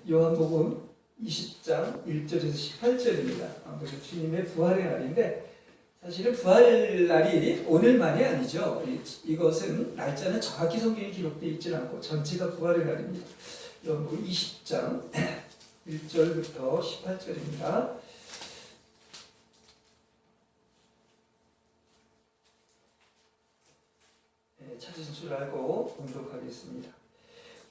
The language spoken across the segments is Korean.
요한복음 20장 1절에서 18절입니다. 아무래도 주님의 부활의 날인데 사실은 부활날이 오늘만이 아니죠. 이것은 날짜는 정확히 성경에 기록되어 있지는 않고 전체가 부활의 날입니다. 요한복음 20장 1절부터 18절입니다. 찾으신 줄 알고 봉독하겠습니다.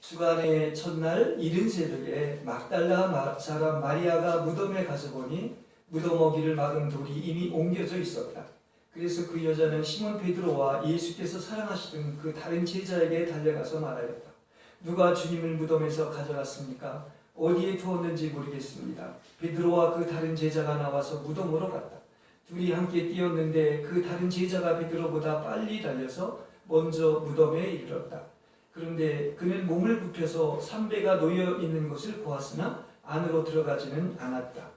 주간의 첫날 이른 새벽에 막달라 사람 마리아가 무덤에 가서 보니 무덤 어귀를 막은 돌이 이미 옮겨져 있었다. 그래서 그 여자는 시몬 베드로와 예수께서 사랑하시던 그 다른 제자에게 달려가서 말하였다. 누가 주님을 무덤에서 가져갔습니까? 어디에 두었는지 모르겠습니다. 베드로와 그 다른 제자가 나와서 무덤으로 갔다. 둘이 함께 뛰었는데 그 다른 제자가 베드로보다 빨리 달려서 먼저 무덤에 이르렀다. 그런데 그는 몸을 굽혀서 삼배가 놓여 있는 것을 보았으나 안으로 들어가지는 않았다.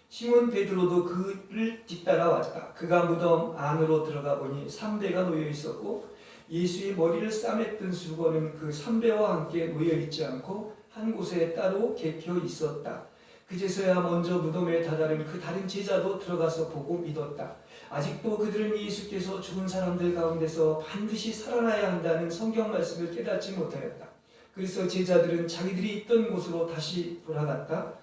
시몬 베드로도 그를 뒤따라왔다. 그가 무덤 안으로 들어가 보니 삼배가 놓여 있었고 예수의 머리를 싸맸던 수건은 그 삼배와 함께 놓여 있지 않고 한 곳에 따로 개켜 있었다. 그제서야 먼저 무덤에 다다른 그 다른 제자도 들어가서 보고 믿었다. 아직도 그들은 예수께서 죽은 사람들 가운데서 반드시 살아나야 한다는 성경 말씀을 깨닫지 못하였다. 그래서 제자들은 자기들이 있던 곳으로 다시 돌아갔다.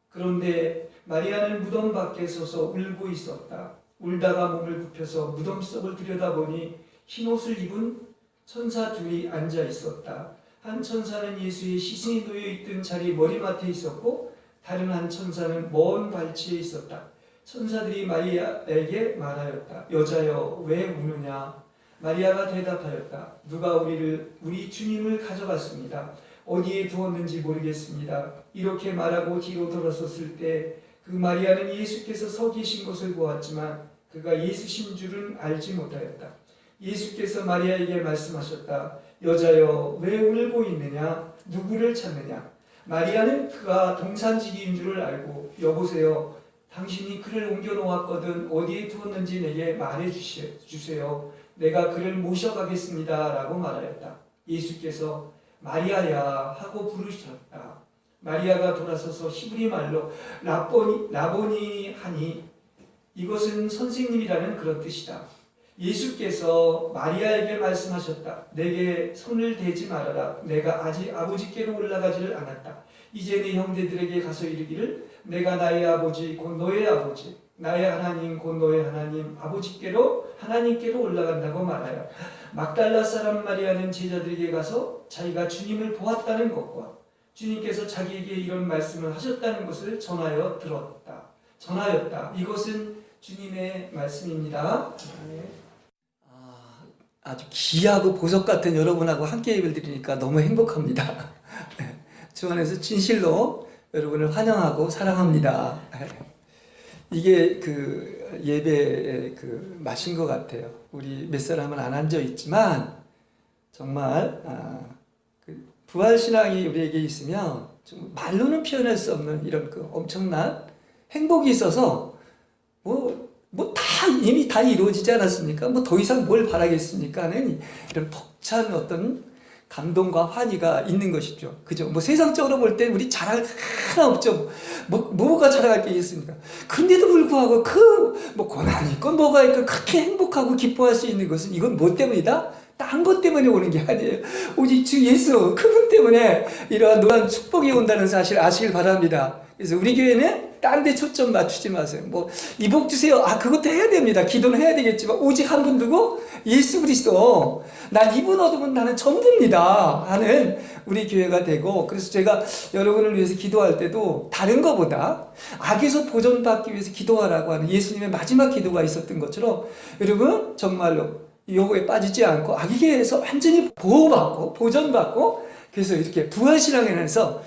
그런데 마리아는 무덤 밖에 서서 울고 있었다. 울다가 몸을 굽혀서 무덤 속을 들여다보니 흰옷을 입은 천사 둘이 앉아 있었다. 한 천사는 예수의 시신이 놓여 있던 자리 머리맡에 있었고 다른 한 천사는 먼 발치에 있었다. 천사들이 마리아에게 말하였다. 여자여, 왜 우느냐? 마리아가 대답하였다. 누가 우리 주님을 가져갔습니다. 어디에 두었는지 모르겠습니다. 이렇게 말하고 뒤로 돌아섰을 때 그 마리아는 예수께서 서 계신 것을 보았지만 그가 예수신 줄은 알지 못하였다. 예수께서 마리아에게 말씀하셨다. 여자여, 왜 울고 있느냐? 누구를 찾느냐? 마리아는 그가 동산지기인 줄을 알고 여보세요. 당신이 그를 옮겨놓았거든 어디에 두었는지 내게 말해 주세요. 내가 그를 모셔가겠습니다. 라고 말하였다. 예수께서 마리아야 하고 부르셨다. 마리아가 돌아서서 히브리 말로 라보니 하니 이것은 선생님이라는 그런 뜻이다. 예수께서 마리아에게 말씀하셨다. 내게 손을 대지 말아라. 내가 아직 아버지께로 올라가지를 않았다. 이제 네 형제들에게 가서 이르기를 내가 나의 아버지 곧 너의 아버지 나의 하나님 곧 너의 하나님 아버지께로 하나님께로 올라간다고 말하여 막달라 사람 마리아는 제자들에게 가서 자기가 주님을 보았다는 것과 주님께서 자기에게 이런 말씀을 하셨다는 것을 전하였다. 이것은 주님의 말씀입니다. 아주 귀하고 보석 같은 여러분하고 함께 예배를 드리니까 너무 행복합니다. 주 안에서 진실로 여러분을 환영하고 사랑합니다. 이게 그 예배의 그 맛인 것 같아요. 우리 몇 사람은 안 앉아 있지만 정말 그 부활신앙이 우리에게 있으면 좀 말로는 표현할 수 없는 이런 그 엄청난 행복이 있어서 이미 다 이루어지지 않았습니까? 더 이상 뭘 바라겠습니까? 하는 이런 벅찬 어떤 감동과 환희가 있는 것이죠. 그죠? 세상적으로 볼 때 우리 자랑할 하나 없죠. 뭐가 자랑할 게 있습니까? 그런데도 불구하고 고난이 있고 뭐가 있고 그렇게 행복하고 기뻐할 수 있는 것은 이건 뭐 때문이다? 딴 것 때문에 오는 게 아니에요. 오직 주 예수 그분 때문에 이러한 노란 축복이 온다는 사실 아시길 바랍니다. 그래서 우리 교회는 딴 데 초점 맞추지 마세요. 이복 주세요. 그것도 해야 됩니다. 기도는 해야 되겠지만 오직 한 분 두고 예수 그리스도 난 이분 얻으면 나는 전부입니다 하는 우리 교회가 되고, 그래서 제가 여러분을 위해서 기도할 때도 다른 것보다 악에서 보존받기 위해서 기도하라고 하는 예수님의 마지막 기도가 있었던 것처럼 여러분 정말로 요거에 빠지지 않고 악에게서 완전히 보호받고 보존받고, 그래서 이렇게 부활신앙에서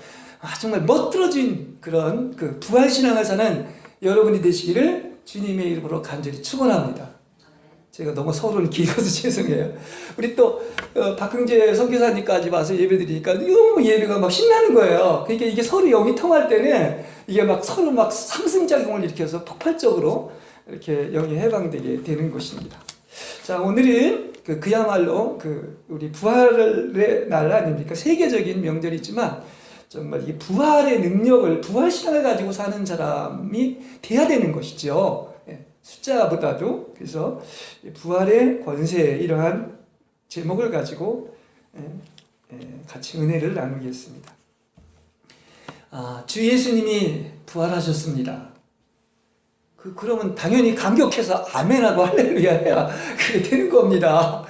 정말 멋들어진 그런 그 부활신앙을 사는 여러분이 되시기를 주님의 이름으로 간절히 축원합니다. 제가 너무 서로를 길어서 죄송해요. 우리 또 박흥재 선교사님까지 와서 예배드리니까 너무 예배가 막 신나는 거예요. 그러니까 이게 서로 영이 통할 때는 이게 서로 상승작용을 일으켜서 폭발적으로 이렇게 영이 해방되게 되는 것입니다. 자, 오늘은 그야말로 우리 부활의 날 아닙니까? 세계적인 명절이지만 정말 이 부활의 능력을, 부활 신앙을 가지고 사는 사람이 돼야 되는 것이죠. 숫자보다도. 그래서 부활의 권세, 이러한 제목을 가지고 같이 은혜를 나누겠습니다. 주 예수님이 부활하셨습니다. 그러면 당연히 감격해서 아멘하고 할렐루야 해야 그게 되는 겁니다.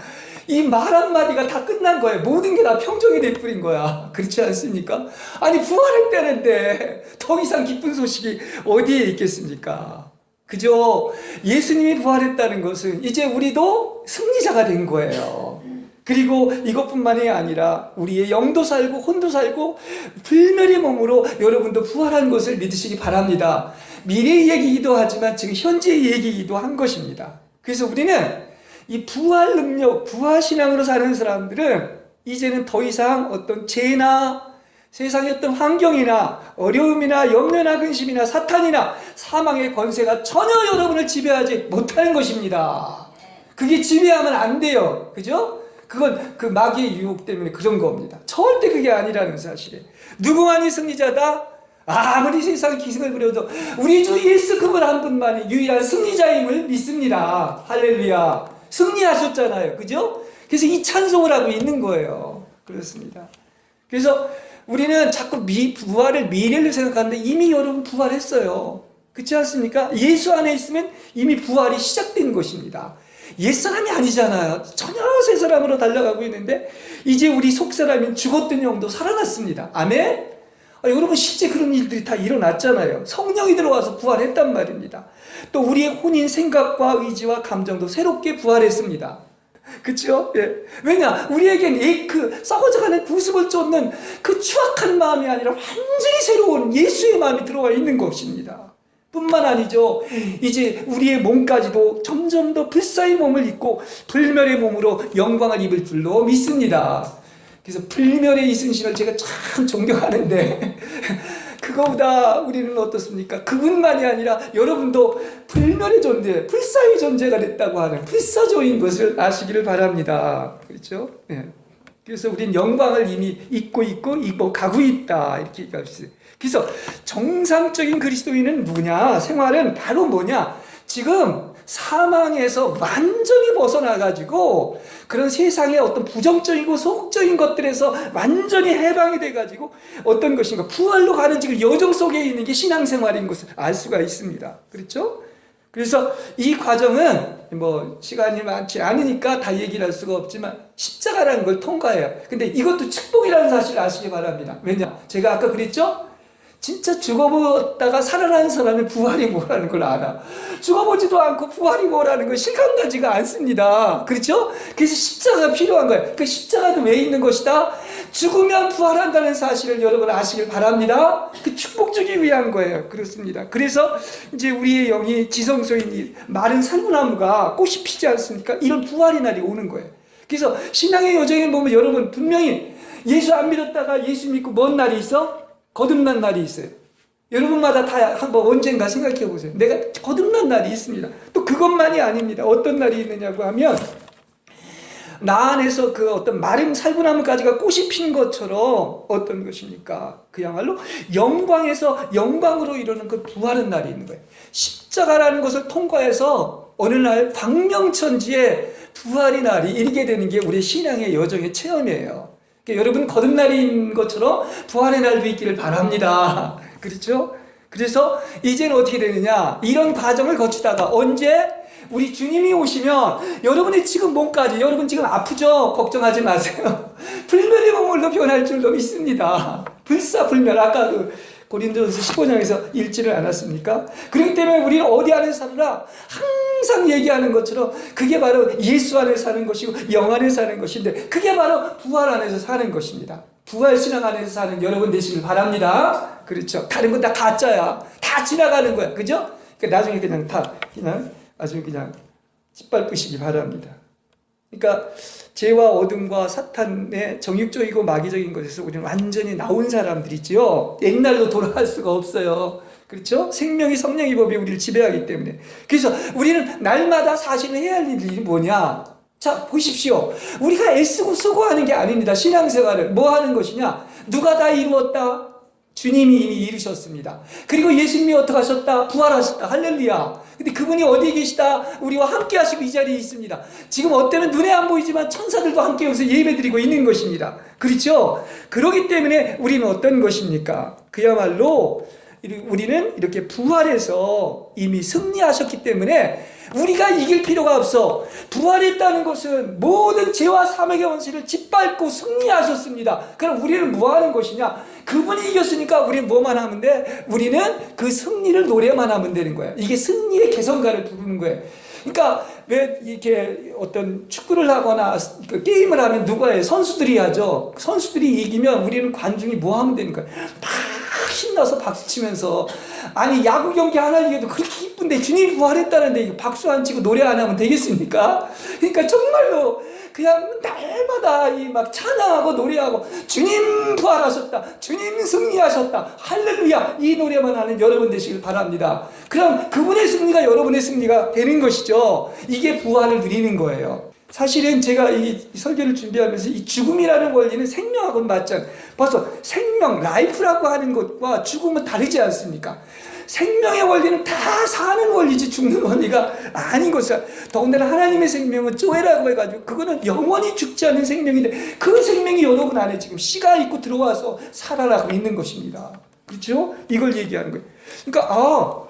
이 말 한마디가 다 끝난 거예요. 모든 게 다 평정이 될 뿐인 거야. 그렇지 않습니까? 아니, 부활했다는데 더 이상 기쁜 소식이 어디에 있겠습니까? 그죠? 예수님이 부활했다는 것은 이제 우리도 승리자가 된 거예요. 그리고 이것뿐만이 아니라 우리의 영도 살고 혼도 살고 불멸의 몸으로 여러분도 부활한 것을 믿으시기 바랍니다. 미래의 얘기이기도 하지만 지금 현재의 얘기이기도 한 것입니다. 그래서 우리는 이 부활 능력, 부활 신앙으로 사는 사람들은 이제는 더 이상 어떤 죄나 세상의 어떤 환경이나 어려움이나 염려나 근심이나 사탄이나 사망의 권세가 전혀 여러분을 지배하지 못하는 것입니다. 그게 지배하면 안 돼요. 그죠? 그건 그 마귀의 유혹 때문에 그런 겁니다. 절대 그게 아니라는 사실에. 누구만이 승리자다? 아무리 세상 기승을 부려도 우리 주 예수 그분 한 분만이 유일한 승리자임을 믿습니다. 할렐루야. 승리하셨잖아요. 그죠? 그래서 이 찬송을 하고 있는 거예요. 그렇습니다. 그래서 우리는 자꾸 부활을 미래를 생각하는데 이미 여러분 부활했어요. 그렇지 않습니까? 예수 안에 있으면 이미 부활이 시작된 것입니다. 옛사람이 아니잖아요. 전혀 새 사람으로 달려가고 있는데 이제 우리 속사람인 죽었던 영도 살아났습니다. 아멘? 여러분 실제 그런 일들이 다 일어났잖아요. 성령이 들어와서 부활했단 말입니다. 또 우리의 혼인 생각과 의지와 감정도 새롭게 부활했습니다. 그렇죠? 예. 왜냐? 우리에겐 썩어져가는 구습을 쫓는 그 추악한 마음이 아니라 완전히 새로운 예수의 마음이 들어와 있는 것입니다. 뿐만 아니죠. 이제 우리의 몸까지도 점점 더 불사의 몸을 입고 불멸의 몸으로 영광을 입을 줄로 믿습니다. 그래서 불멸의 이순신을 제가 참 존경하는데 그거보다 우리는 어떻습니까? 그분만이 아니라 여러분도 불멸의 존재, 불사의 존재가 됐다고 하는 불사조인 것을 아시기를 바랍니다. 그렇죠? 네. 그래서 우리는 영광을 이미 입고 가고 있다. 이렇게 얘기합시다. 그래서 정상적인 그리스도인은 누구냐? 생활은 바로 뭐냐? 지금 사망에서 완전히 벗어나가지고 그런 세상의 어떤 부정적이고 소극적인 것들에서 완전히 해방이 돼가지고 어떤 것인가 부활로 가는 지금 여정 속에 있는 게 신앙생활인 것을 알 수가 있습니다. 그렇죠? 그래서 이 과정은 뭐 시간이 많지 않으니까 다 얘기를 할 수가 없지만 십자가라는 걸 통과해요. 근데 이것도 축복이라는 사실을 아시기 바랍니다. 왜냐? 제가 아까 그랬죠? 진짜 죽어보다가 살아나는 사람이 부활이 뭐라는 걸 알아. 죽어보지도 않고 부활이 뭐라는 걸 실감나지가 않습니다. 그렇죠? 그래서 십자가가 필요한 거예요. 그 십자가도 왜 있는 것이다? 죽으면 부활한다는 사실을 여러분 아시길 바랍니다. 그 축복 주기 위한 거예요. 그렇습니다. 그래서 이제 우리의 영이 지성소인 마른 살구나무가 꽃이 피지 않습니까? 이런 부활의 날이 오는 거예요. 그래서 신앙의 여정에 보면 여러분 분명히 예수 안 믿었다가 예수 믿고 먼 날이 있어? 거듭난 날이 있어요. 여러분마다 다 한번 언젠가 생각해 보세요. 내가 거듭난 날이 있습니다. 또 그것만이 아닙니다. 어떤 날이 있느냐고 하면 나 안에서 그 어떤 마른 살구나무가지가 꽃이 핀 것처럼 어떤 것입니까? 그야말로 영광에서 영광으로 이루는 그 부활의 날이 있는 거예요. 십자가라는 것을 통과해서 어느 날 광명천지에 부활의 날이 일게 되는 게 우리 신앙의 여정의 체험이에요. 그러니까 여러분 거듭날인 것처럼 부활의 날도 있기를 바랍니다. 그렇죠? 그래서 이제는 어떻게 되느냐? 이런 과정을 거치다가 언제? 우리 주님이 오시면 여러분의 지금 몸까지, 여러분 지금 아프죠? 걱정하지 마세요. 불멸의 몸으로 변할 줄로 믿습니다. 불사불멸. 아까 그 고린도전서 15장에서 읽지를 않았습니까? 그렇기 때문에 우리는 어디 안에 살으라? 항상 얘기하는 것처럼 그게 바로 예수 안에 사는 것이고 영 안에 사는 것인데 그게 바로 부활 안에서 사는 것입니다. 부활 신앙 안에서 사는 여러분 되시길 바랍니다. 그렇죠? 다른 건 다 가짜야. 다 지나가는 거야. 그죠? 그러니까 나중에 그냥 아주 그냥 짓밟으시기 바랍니다. 그러니까 죄와 어둠과 사탄의 정육적이고 마귀적인 것에서 우리는 완전히 나온 사람들이지요. 옛날로 돌아갈 수가 없어요. 그렇죠? 생명이 성령의 법이 우리를 지배하기 때문에. 그래서 우리는 날마다 사실은 해야 할 일이 뭐냐? 자, 보십시오. 우리가 애쓰고 수고하는 게 아닙니다. 신앙생활을 뭐 하는 것이냐? 누가 다 이루었다? 주님이 이미 이루셨습니다. 그리고 예수님이 어떻게 하셨다? 부활하셨다. 할렐루야. 근데 그분이 어디에 계시다? 우리와 함께 하시고 이 자리에 있습니다. 지금 어때는 눈에 안 보이지만 천사들도 함께 여기서 예배드리고 있는 것입니다. 그렇죠? 그렇기 때문에 우리는 어떤 것입니까? 그야말로 우리는 이렇게 부활해서 이미 승리하셨기 때문에 우리가 이길 필요가 없어. 부활했다는 것은 모든 죄와 사망의 원수를 짓밟고 승리하셨습니다. 그럼 우리는 뭐 하는 것이냐? 그분이 이겼으니까 우리는 뭐만 하면 돼? 우리는 그 승리를 노래만 하면 되는 거예요. 이게 승리의 개성가를 부르는 거예요. 그러니까 왜 이렇게 어떤 축구를 하거나 그 게임을 하면 누가 해? 선수들이 하죠. 선수들이 이기면 우리는 관중이 뭐 하면 되는 거예요? 막 신나서 박수 치면서. 아니 야구 경기 하나 이겨도 그렇게 기쁜데 주님이 부활했다는데 박수 안 치고 노래 안 하면 되겠습니까? 그러니까 정말로 그냥 날마다 이 막 찬양하고 노래하고 주님 부활하셨다, 주님 승리하셨다, 할렐루야, 이 노래만 하는 여러분 되시길 바랍니다. 그럼 그분의 승리가 여러분의 승리가 되는 것이죠. 이게 부활을 누리는 거예요. 사실은 제가 이 설교를 준비하면서 이 죽음이라는 원리는 생명하고는 맞지 않아요. 벌써 생명, 라이프라고 하는 것과 죽음은 다르지 않습니까? 생명의 원리는 다 사는 원리지 죽는 원리가 아닌 것이야. 더군다나 하나님의 생명은 쪼에라고 해가지고 그거는 영원히 죽지 않는 생명인데 그 생명이 여러분 안에 지금 씨가 있고 들어와서 살아나고 있는 것입니다. 그렇죠? 이걸 얘기하는 거예요. 그러니까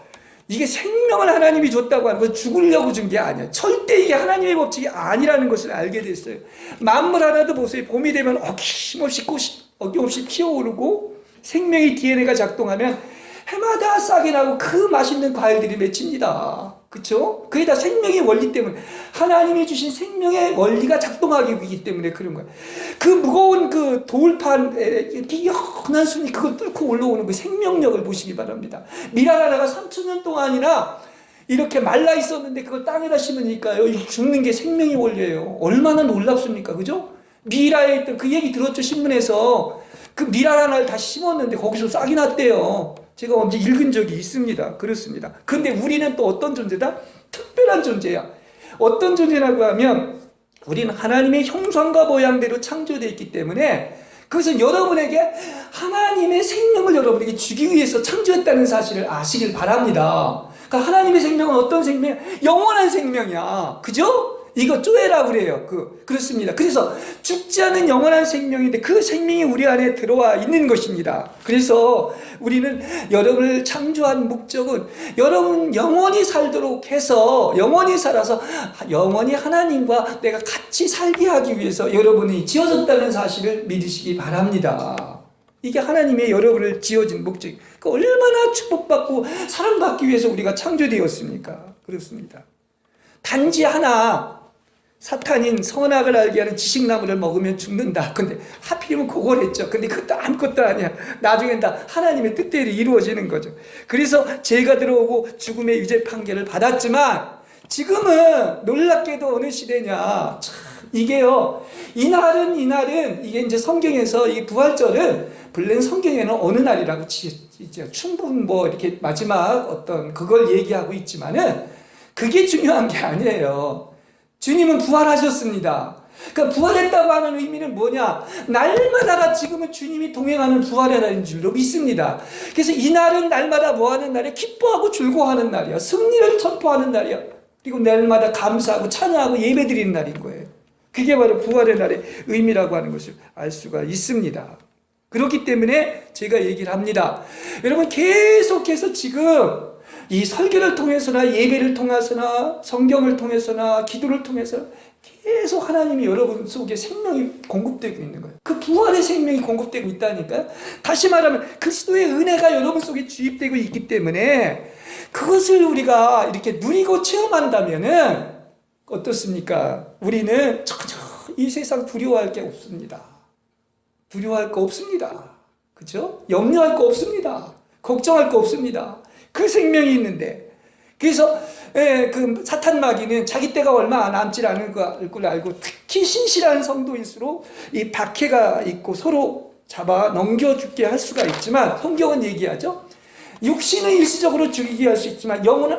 이게 생명을 하나님이 줬다고 하는 건 죽으려고 준 게 아니야. 절대 이게 하나님의 법칙이 아니라는 것을 알게 됐어요. 만물 하나도 보세요. 봄이 되면 어김없이 꽃이 어김없이 피어오르고 생명의 DNA가 작동하면 해마다 싹이 나고 그 맛있는 과일들이 맺힙니다. 그렇죠? 그게 다 생명의 원리 때문에, 하나님이 주신 생명의 원리가 작동하기 때문에 그런 거예요. 그 무거운 그 돌판에 이렇게 연한 순이 그걸 뚫고 올라오는 그 생명력을 보시기 바랍니다. 밀알 하나가 3,000년 동안이나 이렇게 말라 있었는데 그걸 땅에다 심으니까요, 죽는 게 생명의 원리예요. 얼마나 놀랍습니까? 그죠? 미라에 있던 그 얘기 들었죠? 신문에서. 그 밀알 하나를 다시 심었는데 거기서 싹이 났대요. 제가 언제 읽은 적이 있습니다. 그렇습니다. 근데 우리는 또 어떤 존재다? 특별한 존재야. 어떤 존재라고 하면 우리는 하나님의 형상과 모양대로 창조되어 있기 때문에, 그것은 여러분에게 하나님의 생명을 여러분에게 주기 위해서 창조했다는 사실을 아시길 바랍니다. 그러니까 하나님의 생명은 어떤 생명이야? 영원한 생명이야. 그죠? 이거 쪼에라고 그래요. 그렇습니다. 그래서 죽지 않는 영원한 생명인데 그 생명이 우리 안에 들어와 있는 것입니다. 그래서 우리는 여러분을 창조한 목적은 여러분 영원히 살도록 해서, 영원히 살아서 영원히 하나님과 내가 같이 살게 하기 위해서 여러분이 지어졌다는 사실을 믿으시기 바랍니다. 이게 하나님의 여러분을 지어진 목적. 얼마나 축복받고 사랑받기 위해서 우리가 창조되었습니까? 그렇습니다. 단지 하나, 사탄인 선악을 알게 하는 지식나무를 먹으면 죽는다. 근데 하필이면 그걸 했죠. 근데 그것도 아무것도 아니야. 나중엔 다 하나님의 뜻대로 이루어지는 거죠. 그래서 죄가 들어오고 죽음의 유죄 판결을 받았지만, 지금은 놀랍게도 어느 시대냐. 참, 이게요, 이날은 이게 이제 성경에서 이 부활절은 본래 성경에는 어느 날이라고 충분 뭐 이렇게 마지막 어떤 그걸 얘기하고 있지만은 그게 중요한 게 아니에요. 주님은 부활하셨습니다. 그러니까 부활했다고 하는 의미는 뭐냐? 날마다가 지금은 주님이 동행하는 부활의 날인 줄로 믿습니다. 그래서 이 날은 날마다 뭐 하는 날이야? 기뻐하고 즐거워하는 날이야. 승리를 선포하는 날이야. 그리고 날마다 감사하고 찬양하고 예배드리는 날인 거예요. 그게 바로 부활의 날의 의미라고 하는 것을 알 수가 있습니다. 그렇기 때문에 제가 얘기를 합니다. 여러분, 계속해서 지금 이 설교를 통해서나 예배를 통해서나 성경을 통해서나 기도를 통해서 계속 하나님이 여러분 속에 생명이 공급되고 있는 거예요. 그 부활의 생명이 공급되고 있다니까요. 다시 말하면 그리스도의 은혜가 여러분 속에 주입되고 있기 때문에 그것을 우리가 이렇게 누리고 체험한다면은 어떻습니까? 우리는 전혀 이 세상 두려워할 게 없습니다. 두려워할 거 없습니다. 그렇죠? 염려할 거 없습니다. 걱정할 거 없습니다. 그 생명이 있는데. 그래서 그 사탄 마귀는 자기 때가 얼마 남지 않은 걸 알고, 특히 신실한 성도일수록 이 박해가 있고 서로 잡아 넘겨 죽게 할 수가 있지만, 성경은 얘기하죠. 육신은 일시적으로 죽이게 할 수 있지만 영혼은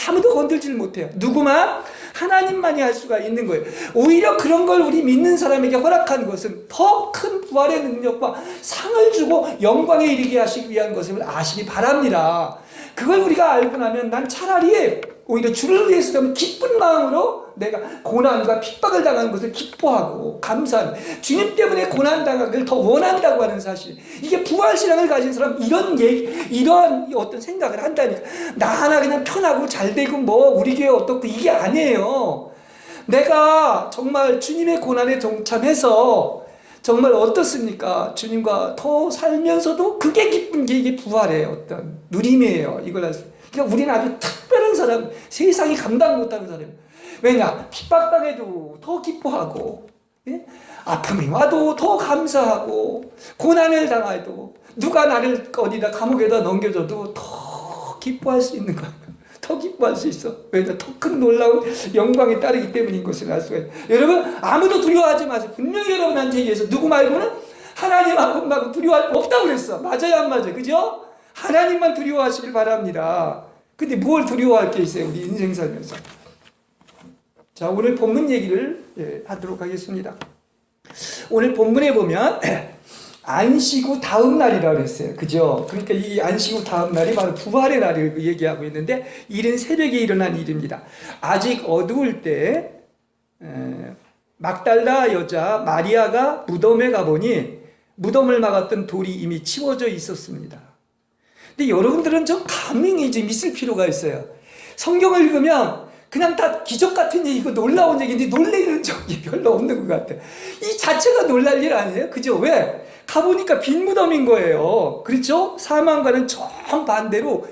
아무도 건들지를 못해요. 누구만? 하나님만이 할 수가 있는 거예요. 오히려 그런 걸 우리 믿는 사람에게 허락한 것은 더 큰 부활의 능력과 상을 주고 영광에 이르게 하시기 위한 것을 아시기 바랍니다. 그걸 우리가 알고 나면 난 차라리 오히려 주를 위해서라면 기쁜 마음으로 내가 고난과 핍박을 당하는 것을 기뻐하고 감사하는, 주님 때문에 고난당하기를 더 원한다고 하는 사실, 이게 부활신앙을 가진 사람 이런 어떤 생각을 한다니까. 나 하나 그냥 편하고 잘되고 뭐 우리 교회 어떻고 이게 아니에요. 내가 정말 주님의 고난에 동참해서 정말 어떻습니까? 주님과 더 살면서도 그게 기쁜 게 이게 부활의 어떤 누림이에요. 이걸 알수. 그러니까 우리는 아주 특별한 사람, 세상이 감당 못하는 사람. 왜냐? 핍박당해도 더 기뻐하고, 예? 아픔이 와도 더 감사하고, 고난을 당해도 누가 나를 어디다 감옥에다 넘겨줘도 더 기뻐할 수 있는 거예요. 더 기뻐할 수 있어. 왜냐? 더 큰 놀라운 영광이 따르기 때문인 것을 알 수가 있어요. 여러분, 아무도 두려워하지 마세요. 분명히 여러분한테 얘기해서 누구 말고는 하나님하고 두려워할 거 없다고 그랬어. 맞아요, 안 맞아요? 그죠? 하나님만 두려워하시길 바랍니다. 근데 뭘 두려워할 게 있어요, 우리 인생 살면서. 자, 오늘 본문 얘기를 하도록 하겠습니다. 오늘 본문에 보면 안식 후 다음 날이라고 했어요. 그죠? 그러니까 이 안식 후 다음 날이 바로 부활의 날을 얘기하고 있는데, 이른 새벽에 일어난 일입니다. 아직 어두울 때 막달라 여자 마리아가 무덤에 가보니 무덤을 막았던 돌이 이미 치워져 있었습니다. 근데 여러분들은 좀 감명이 좀 있을 필요가 있어요. 성경을 읽으면 그냥 다 기적 같은 얘기고 놀라운 얘기인데 놀라는 적이 별로 없는 것 같아요. 이 자체가 놀랄 일 아니에요? 그죠? 왜? 가보니까 빈 무덤인 거예요. 그렇죠? 사망과는 정반대로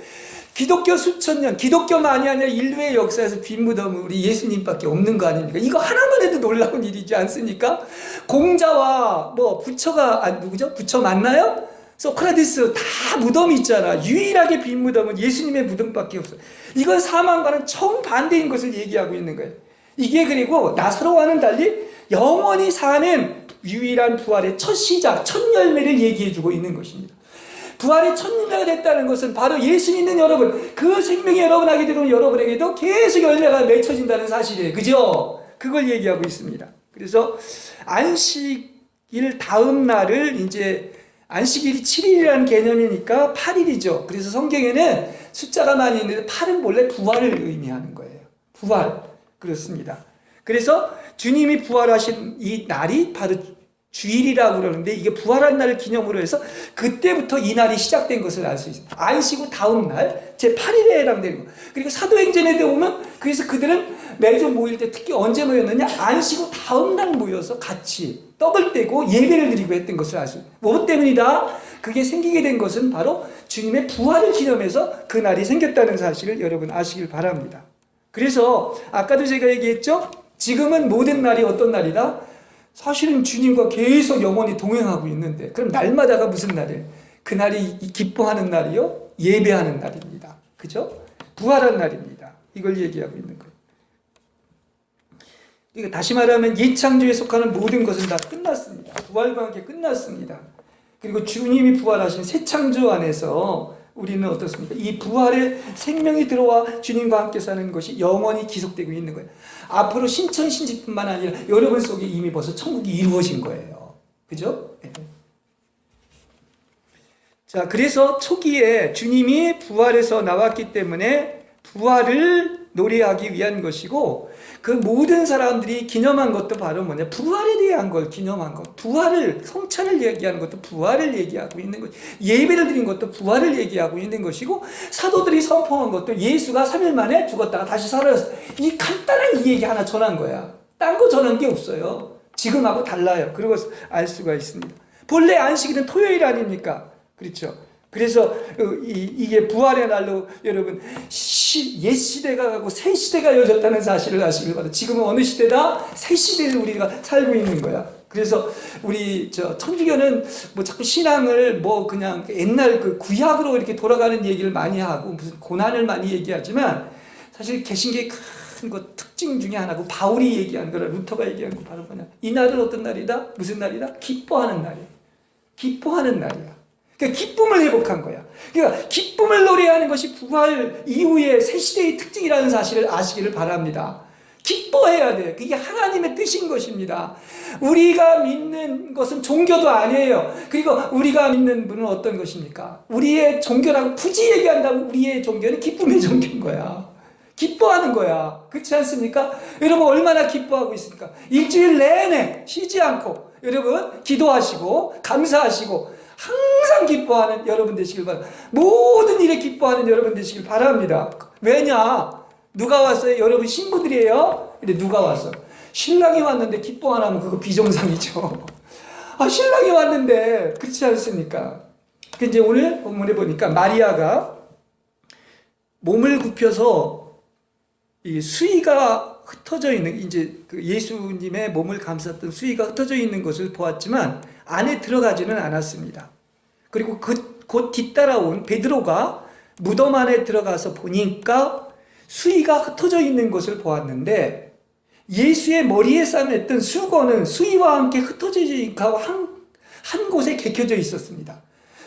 기독교 수천 년, 기독교만이 아니라 인류의 역사에서 빈 무덤은 우리 예수님밖에 없는 거 아닙니까? 이거 하나만 해도 놀라운 일이지 않습니까? 공자와 뭐 부처가 누구죠? 부처 맞나요? 소크라테스 다 무덤이 있잖아. 유일하게 빈 무덤은 예수님의 무덤밖에 없어요. 이건 사망과는 정반대인 것을 얘기하고 있는 거예요. 이게 그리고 나사로와는 달리 영원히 사는 유일한 부활의 첫 시작, 첫 열매를 얘기해주고 있는 것입니다. 부활의 첫 열매가 됐다는 것은 바로 예수 믿는 여러분, 그 생명이 여러분에게 들어온 여러분에게도 계속 열매가 맺혀진다는 사실이에요. 그죠? 그걸 얘기하고 있습니다. 그래서 안식일 다음 날을 이제 안식일이 7일이라는 개념이니까 8일이죠. 그래서 성경에는 숫자가 많이 있는데 8은 원래 부활을 의미하는 거예요. 부활. 그렇습니다. 그래서 주님이 부활하신 이 날이 바로 주일이라고 그러는데, 이게 부활한 날을 기념으로 해서 그때부터 이 날이 시작된 것을 알 수 있습니다. 안식 후 다음 날, 제8일에 해당되는 거. 그리고 사도행전에 보면, 그래서 그들은 매주 모일 때 특히 언제 모였느냐? 안식 후 다음 날 모여서 같이 떡을 떼고 예배를 드리고 했던 것을 알 수 있습니다. 무엇 때문이다? 그게 생기게 된 것은 바로 주님의 부활을 기념해서 그 날이 생겼다는 사실을 여러분 아시길 바랍니다. 그래서 아까도 제가 얘기했죠? 지금은 모든 날이 어떤 날이다? 사실은 주님과 계속 영원히 동행하고 있는데, 그럼 날마다가 무슨 날이에요? 그 날이 기뻐하는 날이요? 예배하는 날입니다. 그죠? 부활한 날입니다. 이걸 얘기하고 있는 거예요. 그러니까 다시 말하면 예창조에 속하는 모든 것은 다 끝났습니다. 부활과 함께 끝났습니다. 그리고 주님이 부활하신 새 창조 안에서 우리는 어떻습니까? 이 부활의 생명이 들어와 주님과 함께 사는 것이 영원히 지속되고 있는 거예요. 앞으로 신천신지뿐만 아니라 여러분 속에 이미 벌써 천국이 이루어진 거예요. 그죠? 네. 자, 그래서 초기에 주님이 부활해서 나왔기 때문에 부활을 노래하기 위한 것이고, 그 모든 사람들이 기념한 것도 바로 뭐냐? 부활에 대한 걸 기념한 것. 부활을, 성찬을 얘기하는 것도 부활을 얘기하고 있는 것. 예배를 드린 것도 부활을 얘기하고 있는 것이고, 사도들이 선포한 것도 예수가 3일 만에 죽었다가 다시 살아났어. 이 간단한 이 얘기 하나 전한 거야. 딴 거 전한 게 없어요. 지금하고 달라요. 그리고 알 수가 있습니다. 본래 안식일은 토요일 아닙니까? 그렇죠. 그래서 이게 부활의 날로 여러분 옛 시대가 가고 새 시대가 열렸다는 사실을 아시길 바랍니다. 지금은 어느 시대다? 새 시대를 우리가 살고 있는 거야. 그래서 우리 천주교는 뭐 자꾸 신앙을 뭐 그냥 옛날 그 구약으로 이렇게 돌아가는 얘기를 많이 하고 무슨 고난을 많이 얘기하지만, 사실 개신교의 큰 것 특징 중에 하나고, 바울이 얘기한 거라 루터가 얘기한 거 바로 뭐냐? 이 날은 어떤 날이다? 무슨 날이다? 기뻐하는 날이야. 기뻐하는 날이야. 그러니까 기쁨을 회복한 거야. 그러니까 기쁨을 노래하는 것이 부활 이후의 새 시대의 특징이라는 사실을 아시기를 바랍니다. 기뻐해야 돼요. 그게 하나님의 뜻인 것입니다. 우리가 믿는 것은 종교도 아니에요. 그리고 우리가 믿는 분은 어떤 것입니까? 우리의 종교라고 굳이 얘기한다면 우리의 종교는 기쁨의 종교인 거야. 기뻐하는 거야. 그렇지 않습니까? 여러분 얼마나 기뻐하고 있습니까? 일주일 내내 쉬지 않고 여러분 기도하시고 감사하시고 항상 기뻐하는 여러분 되시길 바랍니다. 모든 일에 기뻐하는 여러분 되시길 바랍니다. 왜냐? 누가 왔어요? 여러분 신부들이에요? 근데 누가 왔어? 신랑이 왔는데 기뻐 안 하면 그거 비정상이죠. 아, 신랑이 왔는데 그렇지 않습니까? 이제 오늘 본문에 보니까 마리아가 몸을 굽혀서 이 수위가 흩어져 있는, 이제 그 예수님의 몸을 감쌌던 수위가 흩어져 있는 것을 보았지만 안에 들어가지는 않았습니다. 그리고 곧 뒤따라온 베드로가 무덤 안에 들어가서 보니까 수위가 흩어져 있는 것을 보았는데 예수의 머리에 싸맸던 수건은 수위와 함께 흩어져 있고 한 곳에 개켜져 있었습니다.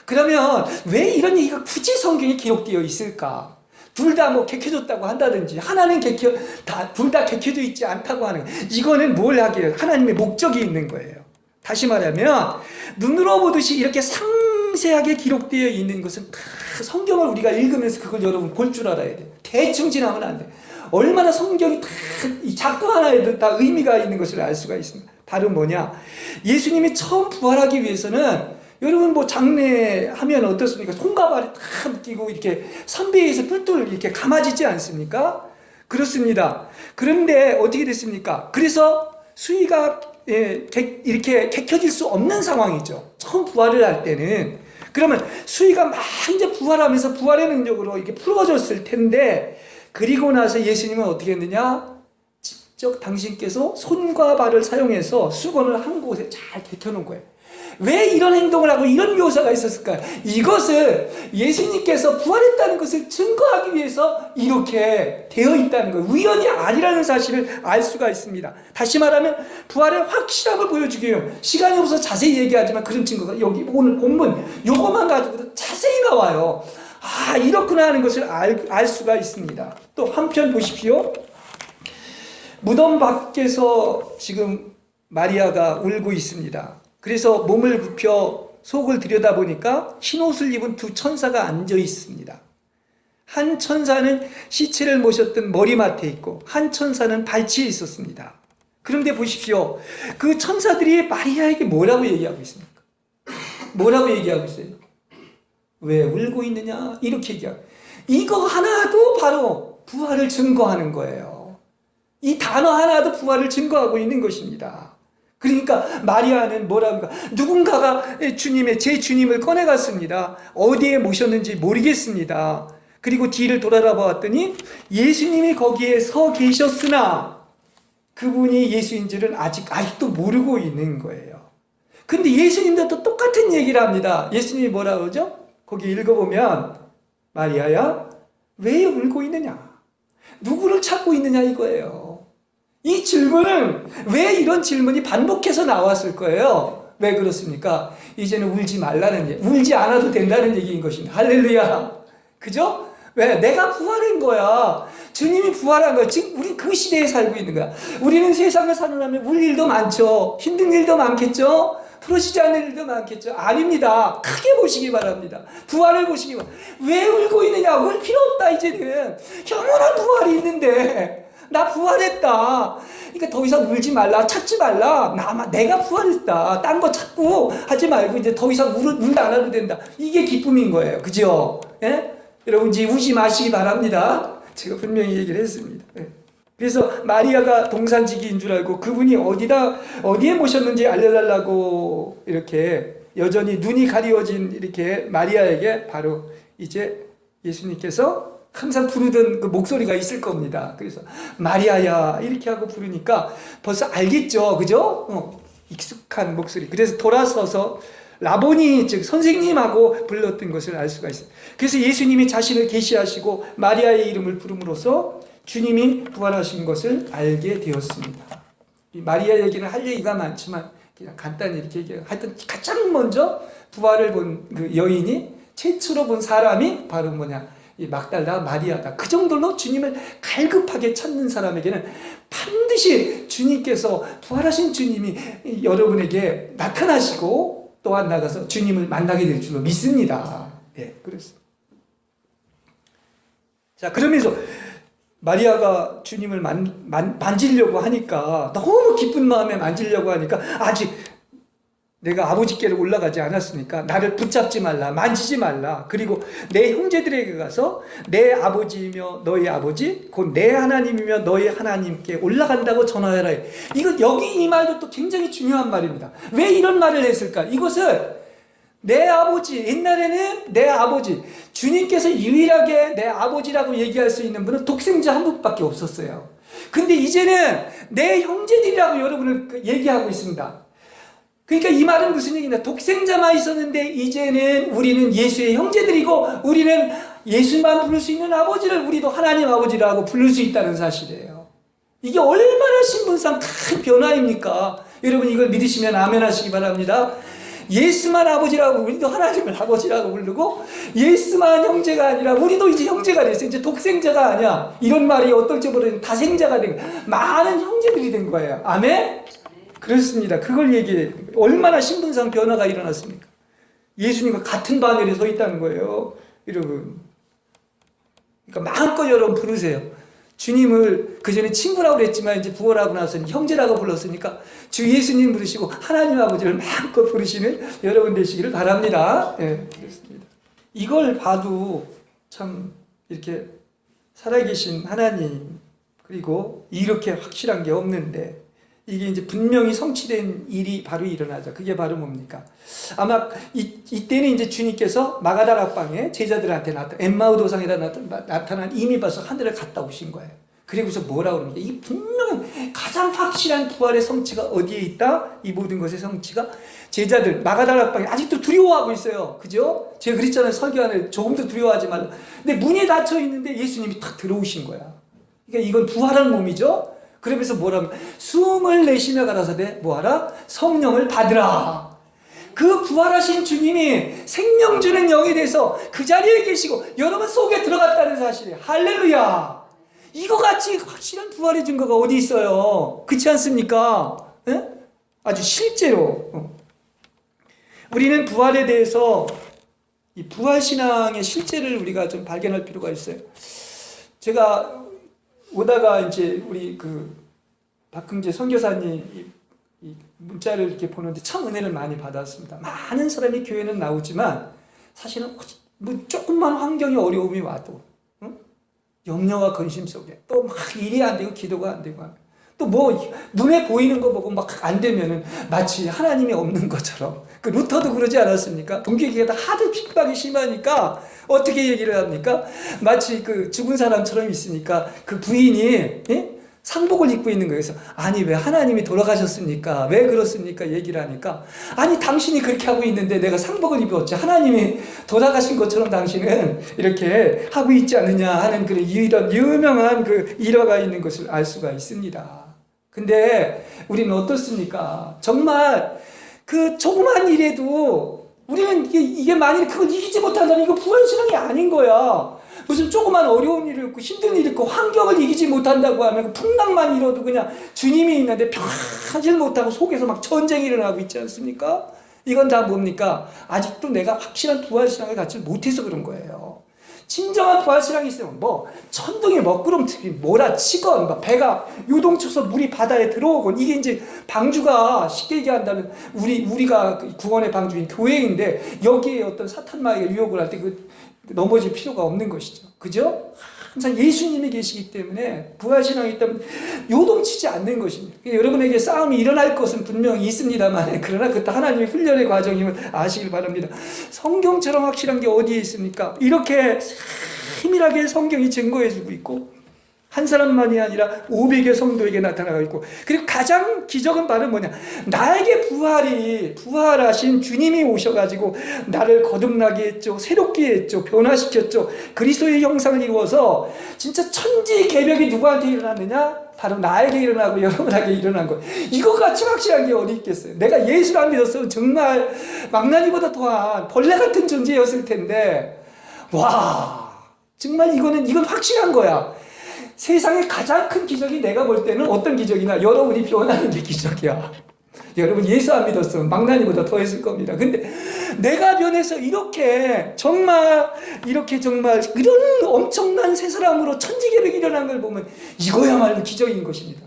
그러면 왜 이런 얘기가 굳이 성경에 기록되어 있을까? 둘 다 뭐 개켜졌다고 한다든지 하나는 둘 다 개켜져 있지 않다고 하는, 이거는 뭘 하기에 하나님의 목적이 있는 거예요. 다시 말하면 눈으로 보듯이 이렇게 상세하게 기록되어 있는 것은 성경을 우리가 읽으면서 그걸 여러분 볼 줄 알아야 돼요. 대충 지나면 안 돼. 얼마나 성경이 이 작도 하나에도 다 의미가 있는 것을 알 수가 있습니다. 바로 뭐냐? 예수님이 처음 부활하기 위해서는 여러분 뭐 장례하면 어떻습니까? 손가발이 다 묶이고 이렇게 선비에서 뿔뿔 이렇게 감아지지 않습니까? 그렇습니다. 그런데 어떻게 됐습니까? 그래서 수위가 이렇게 개켜질 수 없는 상황이죠. 처음 부활을 할 때는. 그러면 수위가 막 이제 부활하면서 부활의 능력으로 이렇게 풀어졌을 텐데, 그리고 나서 예수님은 어떻게 했느냐? 직접 당신께서 손과 발을 사용해서 수건을 한 곳에 잘 개켜놓은 거예요. 왜 이런 행동을 하고 이런 묘사가 있었을까요? 이것을 예수님께서 부활했다는 것을 증거하기 위해서 이렇게 되어 있다는 거예요. 우연이 아니라는 사실을 알 수가 있습니다. 다시 말하면 부활의 확실함을 보여주기 위해, 시간이 없어서 자세히 얘기하지만 그런 증거가 여기 오늘 본문 요것만 가지고도 자세히 나와요. 아, 이렇구나 하는 것을 알 수가 있습니다. 또 한편 보십시오. 무덤 밖에서 지금 마리아가 울고 있습니다. 그래서 몸을 굽혀 속을 들여다보니까 흰옷을 입은 두 천사가 앉아 있습니다. 한 천사는 시체를 모셨던 머리맡에 있고 한 천사는 발치에 있었습니다. 그런데 보십시오. 그 천사들이 마리아에게 뭐라고 얘기하고 있습니까? 뭐라고 얘기하고 있어요? 왜 울고 있느냐? 이렇게 얘기하고, 이거 하나도 바로 부활을 증거하는 거예요. 이 단어 하나도 부활을 증거하고 있는 것입니다. 그러니까 마리아는 뭐랍니까? 누군가가 제 주님을 꺼내갔습니다. 어디에 모셨는지 모르겠습니다. 그리고 뒤를 돌아봤더니 예수님이 거기에 서 계셨으나 그분이 예수인 줄은 아직도 모르고 있는 거예요. 근데 예수님도 또 똑같은 얘기를 합니다. 예수님이 뭐라 그러죠? 거기 읽어보면, 마리아야, 왜 울고 있느냐? 누구를 찾고 있느냐 이거예요. 이 질문은, 왜 이런 질문이 반복해서 나왔을 거예요? 왜 그렇습니까? 이제는 울지 말라는 얘기, 울지 않아도 된다는 얘기인 것입니다. 할렐루야. 그죠? 왜? 내가 부활한 거야. 주님이 부활한 거야. 지금 우리 그 시대에 살고 있는 거야. 우리는 세상을 살아가면 울 일도 많죠. 힘든 일도 많겠죠? 풀어지지 않는 일도 많겠죠? 아닙니다. 크게 보시기 바랍니다. 부활을 보시기 바랍니다. 왜 울고 있느냐? 울 필요 없다, 이제는. 영원한 부활이 있는데. 나 부활했다. 그러니까 더 이상 울지 말라, 찾지 말라. 내가 부활했다. 딴 거 찾고 하지 말고 이제 더 이상 울지 않아도 된다. 이게 기쁨인 거예요. 그죠? 예? 여러분 이제 우지 마시기 바랍니다. 제가 분명히 얘기를 했습니다. 예. 그래서 마리아가 동산지기인 줄 알고 그분이 어디에 모셨는지 알려달라고 이렇게 여전히 눈이 가리워진 이렇게 마리아에게 바로 이제 예수님께서 항상 부르던 그 목소리가 있을 겁니다. 그래서 마리아야 이렇게 하고 부르니까 벌써 알겠죠, 그죠? 익숙한 목소리. 그래서 돌아서서 라보니, 즉 선생님하고 불렀던 것을 알 수가 있어요. 그래서 예수님이 자신을 계시하시고 마리아의 이름을 부름으로써 주님이 부활하신 것을 알게 되었습니다. 이 마리아 얘기는 할 얘기가 많지만 그냥 간단히 이렇게 얘기해요. 하여튼 가장 먼저 부활을 본 그 여인이, 최초로 본 사람이 바로 뭐냐? 이 막달라 마리아다. 그 정도로 주님을 갈급하게 찾는 사람에게는 반드시 주님께서 부활하신 주님이 여러분에게 나타나시고 또한 나가서 주님을 만나게 될 줄로 믿습니다. 예, 그렇습니다. 자, 그러면서 마리아가 주님을 만지려고 하니까 너무 기쁜 마음에 만지려고 하니까 아직 내가 아버지께로 올라가지 않았으니까 나를 붙잡지 말라, 만지지 말라. 그리고 내 형제들에게 가서 내 아버지이며 너희 아버지, 곧 내 하나님이며 너희 하나님께 올라간다고 전하여라. 이거 여기 이 말도 또 굉장히 중요한 말입니다. 왜 이런 말을 했을까? 이것은 내 아버지, 옛날에는 내 아버지, 주님께서 유일하게 내 아버지라고 얘기할 수 있는 분은 독생자 한 분밖에 없었어요. 근데 이제는 내 형제들이라고 여러분을 얘기하고 있습니다. 그러니까 이 말은 무슨 얘기냐? 독생자만 있었는데 이제는 우리는 예수의 형제들이고 우리는 예수만 부를 수 있는 아버지를 우리도 하나님 아버지라고 부를 수 있다는 사실이에요. 이게 얼마나 신분상 큰 변화입니까? 여러분 이걸 믿으시면 아멘 하시기 바랍니다. 예수만 아버지라고 우리도 하나님을 아버지라고 부르고 예수만 형제가 아니라 우리도 이제 형제가 됐어요. 이제 독생자가 아니야. 이런 말이 어떨지 모르는 다생자가 된 거예요. 많은 형제들이 된 거예요. 아멘? 그렇습니다. 그걸 얘기해. 얼마나 신분상 변화가 일어났습니까? 예수님과 같은 바늘에 서 있다는 거예요. 여러분. 그러니까 마음껏 여러분 부르세요. 주님을 그전에 친구라고 그랬지만 이제 부활하고 나서는 형제라고 불렀으니까 주 예수님 부르시고 하나님 아버지를 마음껏 부르시는 여러분 되시기를 바랍니다. 예, 그렇습니다. 이걸 봐도 참 이렇게 살아계신 하나님 그리고 이렇게 확실한 게 없는데 이게 이제 분명히 성취된 일이 바로 일어나죠. 그게 바로 뭡니까? 아마 이때는 이제 주님께서 마가다라 방에 제자들한테 엠마우 도상에다 나타난 이미 벌써 하늘을 갔다 오신 거예요. 그리고서 뭐라고 그럽니까? 이 분명히 가장 확실한 부활의 성취가 어디에 있다? 이 모든 것의 성취가 제자들 마가다라 방에 아직도 두려워하고 있어요. 그죠? 제가 그랬잖아요. 설교하는 조금도 두려워하지 말라. 근데 문이 닫혀 있는데 예수님이 탁 들어오신 거야. 그러니까 이건 부활한 몸이죠. 그러면서 뭐라면 숨을 내쉬며 가라사대 뭐하라? 성령을 받으라. 그 부활하신 주님이 생명 주는 영이 돼서 그 자리에 계시고 여러분 속에 들어갔다는 사실이에요. 할렐루야. 이거 같이 확실한 부활의 증거가 어디 있어요? 그렇지 않습니까? 에? 아주 실제로 우리는 부활에 대해서 이 부활신앙의 실제를 우리가 좀 발견할 필요가 있어요. 제가 오다가 이제 우리 그 박흥재 선교사님 이 문자를 이렇게 보는데 참 은혜를 많이 받았습니다. 많은 사람이 교회는 나오지만 사실은 뭐 조금만 환경이 어려움이 와도 염려와 근심 속에 또 막 일이 안 되고 기도가 안 되고 또 뭐 눈에 보이는 거 보고 막 안 되면은 마치 하나님이 없는 것처럼 그 루터도 그러지 않았습니까? 동기계가 하도 핍박이 심하니까 어떻게 얘기를 합니까? 마치 그 죽은 사람처럼 있으니까 그 부인이 예? 상복을 입고 있는 거예요. 그래서 아니 왜 하나님이 돌아가셨습니까? 왜 그렇습니까? 얘기를 하니까 아니 당신이 그렇게 하고 있는데 내가 상복을 입었지 하나님이 돌아가신 것처럼 당신은 이렇게 하고 있지 않느냐 하는 그런 이런 유명한 그 일화가 있는 것을 알 수가 있습니다. 근데 우리는 어떻습니까? 정말 그 조그만 일에도 우리는 이게 만일 그걸 이기지 못한다면 이거 부활신앙이 아닌 거야. 무슨 조그만 어려운 일이 있고 힘든 일이 있고 환경을 이기지 못한다고 하면 풍랑만 이뤄도 그냥 주님이 있는데 평하질 못하고 속에서 막 전쟁이 일어나고 있지 않습니까? 이건 다 뭡니까? 아직도 내가 확실한 부활신앙을 갖지 못해서 그런 거예요. 진정한 부활신앙이 있으면 뭐 천둥이 먹구름틀이 몰아치건 뭐 배가 요동쳐서 물이 바다에 들어오건 이게 이제 방주가 쉽게 얘기한다면 우리가 구원의 방주인 교회인데 여기에 어떤 사탄 마귀가 유혹을 할 때 넘어질 필요가 없는 것이죠. 그죠? 항상 예수님이 계시기 때문에 부활신앙이 있다면 요동치지 않는 것입니다. 여러분에게 싸움이 일어날 것은 분명히 있습니다만 그러나 그것도 하나님의 훈련의 과정임을 아시길 바랍니다. 성경처럼 확실한 게 어디에 있습니까? 이렇게 세밀하게 성경이 증거해주고 있고 한 사람만이 아니라 500의 성도에게 나타나고 있고 그리고 가장 기적은 바로 뭐냐? 나에게 부활하신 주님이 오셔가지고 나를 거듭나게 했죠. 새롭게 했죠. 변화시켰죠. 그리스도의 형상을 이루어서 진짜 천지개벽이 누구한테 일어났느냐? 바로 나에게 일어나고 여러분에게 일어난 것. 이거같이 확실한 게 어디 있겠어요? 내가 예수를 안 믿었으면 정말 망나니보다 더한 벌레 같은 존재였을 텐데 와 정말 이건 확실한 거야. 세상에 가장 큰 기적이 내가 볼 때는 어떤 기적이나 여러분이 변하는 게 기적이야. 여러분 예수 안 믿었으면 망나니보다 더 했을 겁니다. 근데 내가 변해서 이렇게 정말 이런 엄청난 새 사람으로 천지개를 일어난 걸 보면 이거야말로 기적인 것입니다.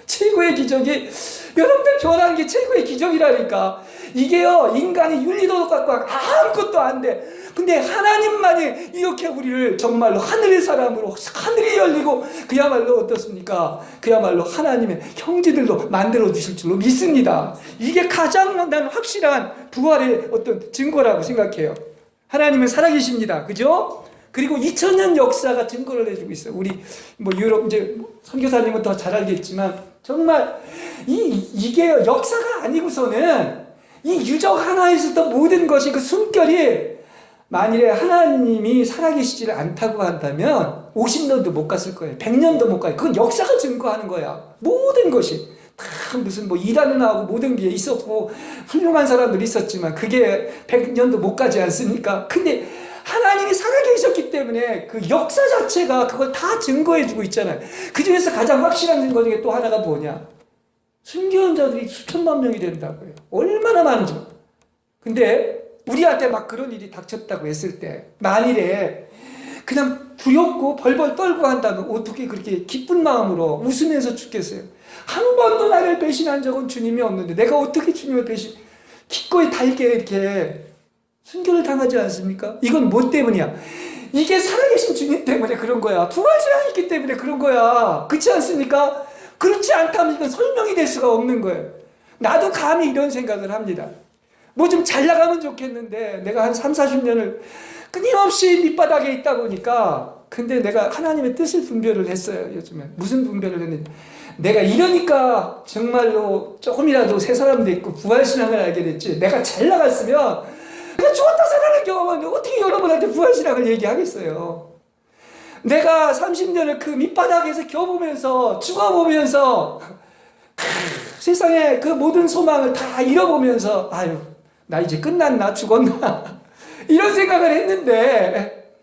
최고의 기적이 여러분들 변하는 게 최고의 기적이라니까. 이게요, 인간이 윤리도덕 갖고 아무것도 안 돼. 근데 하나님만이 이렇게 우리를 정말로 하늘의 사람으로, 하늘이 열리고 그야말로 어떻습니까? 그야말로 하나님의 형제들도 만들어 주실 줄로 믿습니다. 이게 가장 나는 확실한 부활의 어떤 증거라고 생각해요. 하나님은 살아계십니다. 그죠? 그리고 2000년 역사가 증거를 해주고 있어요. 우리 유럽 이제 선교사님은 더 잘 알겠지만 정말 이게 역사가 아니고서는 이 유적 하나에서도 모든 것이 그 숨결이 만일에 하나님이 살아계시지를 않다고 한다면 50년도 못 갔을 거예요. 100년도 못 가요. 그건 역사가 증거하는 거야. 모든 것이 다 무슨 일하는 하고 모든 게 있었고 훌륭한 사람들이 있었지만 그게 100년도 못 가지 않습니까? 근데 하나님이 살아계셨기 때문에 그 역사 자체가 그걸 다 증거해주고 있잖아요. 그 중에서 가장 확실한 증거 중에 또 하나가 뭐냐? 순교한 자들이 수천만 명이 된다고요. 얼마나 많은지. 근데 우리한테 막 그런 일이 닥쳤다고 했을 때 만일에 그냥 두렵고 벌벌 떨고 한다면 어떻게 그렇게 기쁜 마음으로 웃으면서 죽겠어요? 한 번도 나를 배신한 적은 주님이 없는데 내가 어떻게 주님을 기꺼이 달게 이렇게 순교를 당하지 않습니까? 이건 뭐 때문이야? 이게 살아계신 주님 때문에 그런 거야. 부활신앙이 있기 때문에 그런 거야. 그렇지 않습니까? 그렇지 않다면 이건 설명이 될 수가 없는 거예요. 나도 감히 이런 생각을 합니다. 뭐 좀 잘 나가면 좋겠는데 내가 한 3, 40년을 끊임없이 밑바닥에 있다 보니까 근데 내가 하나님의 뜻을 분별을 했어요. 요즘에 무슨 분별을 했느냐, 내가 이러니까 정말로 조금이라도 새 사람 됐고 부활신앙을 알게 됐지, 내가 잘 나갔으면 내가 죽었다 살아난 경험은 어떻게 여러분한테 부활신앙을 얘기하겠어요. 내가 30년을 그 밑바닥에서 겨보면서 죽어보면서 세상에 그 모든 소망을 다 잃어보면서 아유 나 이제 끝났나 죽었나 이런 생각을 했는데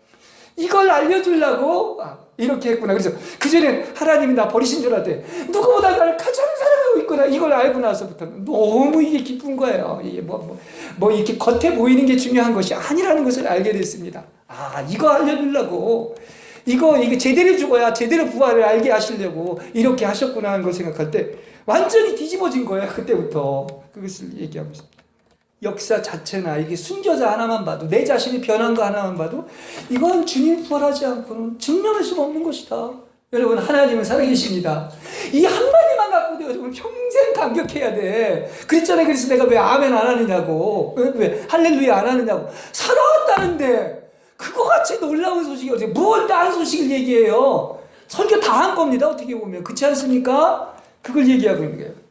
이걸 알려주려고 이렇게 했구나. 그래서 그전에 하나님이 나 버리신 줄 알았대. 누구보다 나를 가장 사랑하고 있구나. 이걸 알고 나서부터는 너무 이게 기쁜 거예요. 이게 뭐 이렇게 겉에 보이는 게 중요한 것이 아니라는 것을 알게 됐습니다. 이거 알려주려고 이게 제대로 죽어야 제대로 부활을 알게 하시려고 이렇게 하셨구나 하는 걸 생각할 때 완전히 뒤집어진 거예요. 그때부터 그것을 얘기하고 있습니다. 역사 자체나 이게 순교자 하나만 봐도, 내 자신이 변한 거 하나만 봐도 이건 주님 부활하지 않고는 증명할 수가 없는 것이다. 여러분, 하나님은 살아계십니다. 이 한마디만 갖고도 여러분 평생 감격해야 돼. 그랬잖아요. 그래서 내가 왜 아멘 안 하느냐고, 왜 할렐루야 안 하느냐고. 살아왔다는데 그거 같이 놀라운 소식이 어떻게 뭘 다른 소식을 얘기해요. 설교 다 한 겁니다. 어떻게 보면 그렇지 않습니까? 그걸 얘기하고 있는 거예요.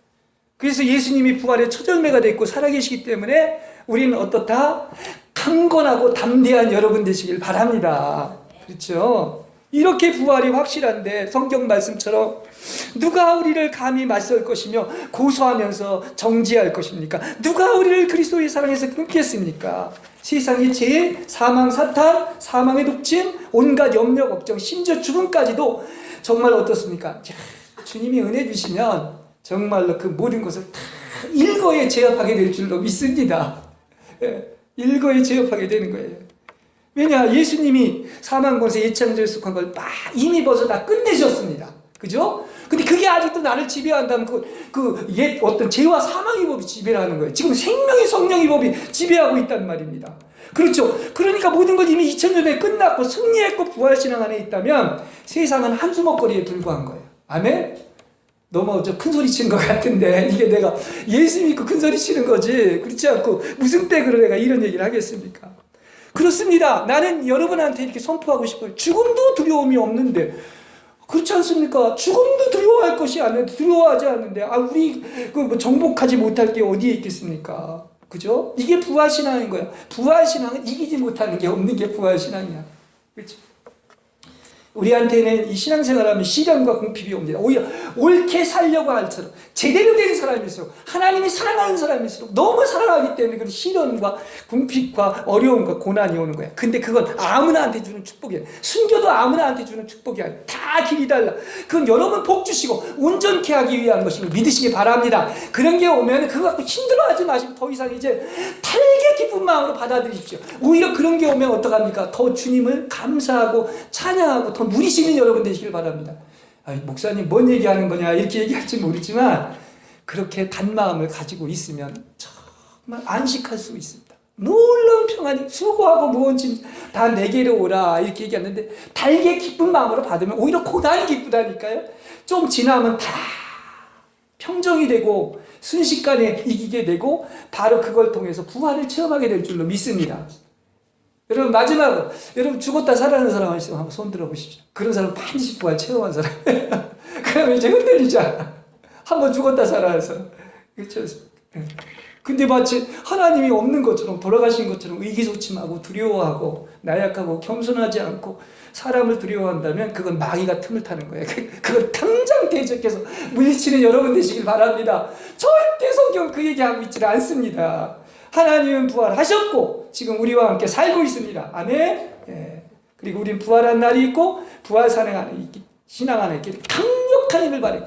그래서 예수님이 부활의 첫 열매가 됐고 살아계시기 때문에 우리는 어떻다? 강건하고 담대한 여러분 되시길 바랍니다. 그렇죠? 이렇게 부활이 확실한데 성경 말씀처럼 누가 우리를 감히 맞설 것이며 고소하면서 정지할 것입니까? 누가 우리를 그리스도의 사랑에서 끊겠습니까? 세상의 죄, 사망, 사탄, 사망의 독침, 온갖 염려, 걱정, 심지어 죽음까지도 정말 어떻습니까? 주님이 은혜 주시면 정말로 그 모든 것을 다 일거에 제압하게 될 줄로 믿습니다. 일거에 제압하게 되는 거예요. 왜냐? 예수님이 사망 권세 예창조에 속한 걸 다 이미 벌써 다 끝내셨습니다. 그죠? 근데 그게 아직도 나를 지배한다면 옛 어떤 죄와 사망의 법이 지배를 하는 거예요. 지금 생명의 성령의 법이 지배하고 있단 말입니다. 그렇죠? 그러니까 모든 것 이미 2000년에 끝났고 승리했고 부활신앙 안에 있다면 세상은 한주먹거리에 불과한 거예요. 아멘? 너무 큰 소리 치는 것 같은데 이게 내가 예수 믿고 큰 소리 치는 거지, 그렇지 않고 무슨 때그로 내가 이런 얘기를 하겠습니까? 그렇습니다. 나는 여러분한테 이렇게 선포하고 싶어요. 죽음도 두려움이 없는데, 그렇지 않습니까? 죽음도 두려워할 것이 아닌데, 두려워하지 않는데 우리 정복하지 못할 게 어디에 있겠습니까? 그죠? 이게 부활신앙인 거야. 부활신앙은 이기지 못하는 게 없는 게 부활신앙이야. 그렇죠? 우리한테는 이 신앙생활하면 시련과 궁핍이 옵니다. 오히려 옳게 살려고 할수록 제대로 된 사람일수록 하나님이 사랑하는 사람일수록 너무 사랑하기 때문에 그런 시련과 궁핍과 어려움과 고난이 오는 거야. 근데 그건 아무나한테 주는 축복이야. 순교도 아무나한테 주는 축복이 아니야. 다 길이 달라. 그건 여러분 복 주시고 온전케 하기 위한 것임을 믿으시기 바랍니다. 그런 게 오면 그거 갖고 힘들어하지 마시고 더 이상 이제 달게 기쁜 마음으로 받아들이십시오. 오히려 그런 게 오면 어떡합니까? 더 주님을 감사하고 찬양하고 더 누리시는 여러분 되시길 바랍니다. 목사님 뭔 얘기하는 거냐 이렇게 얘기할지 모르지만 그렇게 단마음을 가지고 있으면 정말 안식할 수 있습니다. 놀라운 평안이 수고하고 무거운 짐 다 내게로 오라 이렇게 얘기하는데 달게 기쁜 마음으로 받으면 오히려 고난이 기쁘다니까요. 좀 지나면 다 평정이 되고 순식간에 이기게 되고 바로 그걸 통해서 부활을 체험하게 될 줄로 믿습니다. 여러분 마지막으로 여러분 죽었다 살아나는 사람 있으면 한번 손 들어보십시오. 그런 사람 반드시 부활 체험한 사람. 그러면 이제 흔들리자. 한번 죽었다 살아나서 그렇죠. 근데 마치 하나님이 없는 것처럼 돌아가신 것처럼 의기소침하고 두려워하고 나약하고 겸손하지 않고 사람을 두려워한다면 그건 마귀가 틈을 타는 거예요. 그걸 당장 대적해서 물리치는 여러분 되시길 바랍니다. 절대 성경 그 얘기하고 있지는 않습니다. 하나님은 부활하셨고 지금 우리와 함께 살고 있습니다. 아멘. 예. 그리고 우리는 부활한 날이 있고 부활 신앙 안에 있기 강력한 힘을 발휘.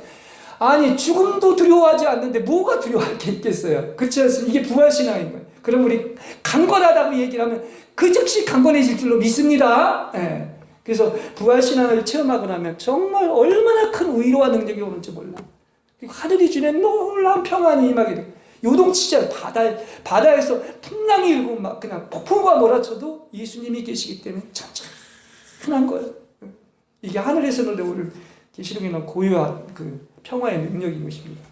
아니 죽음도 두려워하지 않는데 뭐가 두려워할 게 있겠어요? 그렇지 않습니까? 이게 부활 신앙인 거예요. 그럼 우리 강건하다고 얘기를 하면 그 즉시 강건해질 줄로 믿습니다. 예. 그래서 부활 신앙을 체험하고 나면 정말 얼마나 큰 위로와 능력이 오는지 몰라. 그리고 하늘이 주는 놀라운 평안이 임하게 돼요. 요동치지 바다에서 풍랑이 일고 막 그냥 폭풍과 몰아쳐도 예수님이 계시기 때문에 찬찬한 거예요. 이게 하늘에서 우리를 계시록에 나온 고유한 그 평화의 능력인 것입니다.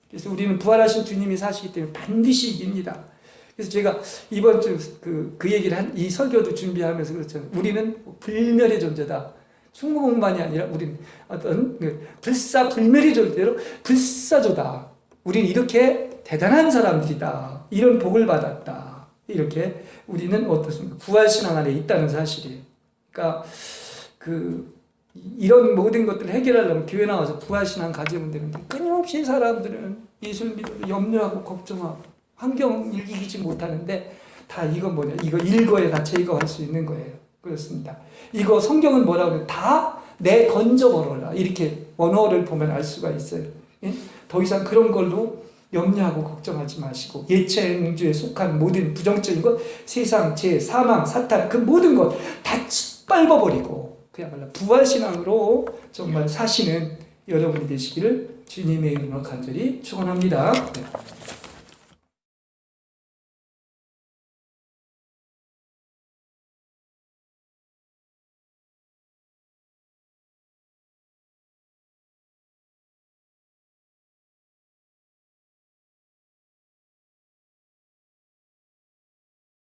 그래서 우리는 부활하신 주님이 사시기 때문에 반드시 이깁니다. 그래서 제가 이번 주 그 얘기를 이 설교도 준비하면서 그렇잖아요. 우리는 불멸의 존재다. 충무공만이 아니라 우리는 어떤 불사불멸의 존재로 불사조다. 우리는 이렇게 대단한 사람들이다. 이런 복을 받았다. 이렇게 우리는 어떻습니까? 부활신앙 안에 있다는 사실이에요. 그러니까 이런 모든 것들을 해결하려면 교회 나와서 부활신앙 가지면 되는데 끊임없이 사람들은 예수를 믿어도 염려하고 걱정하고 환경을 이기지 못하는데 다 이건 뭐냐? 이거 일거에 다 제거할 수 있는 거예요. 그렇습니다. 이거 성경은 뭐라고 해요? 다 내 던져버려라. 이렇게 원어를 보면 알 수가 있어요. 예? 더 이상 그런 걸로 염려하고 걱정하지 마시고 예체 행주에 속한 모든 부정적인 것, 세상, 죄, 사망, 사탄 그 모든 것 다 짓밟아버리고 그야말로 부활신앙으로 정말 사시는 여러분이 되시기를 주님의 이름으로 간절히 축원합니다. 네.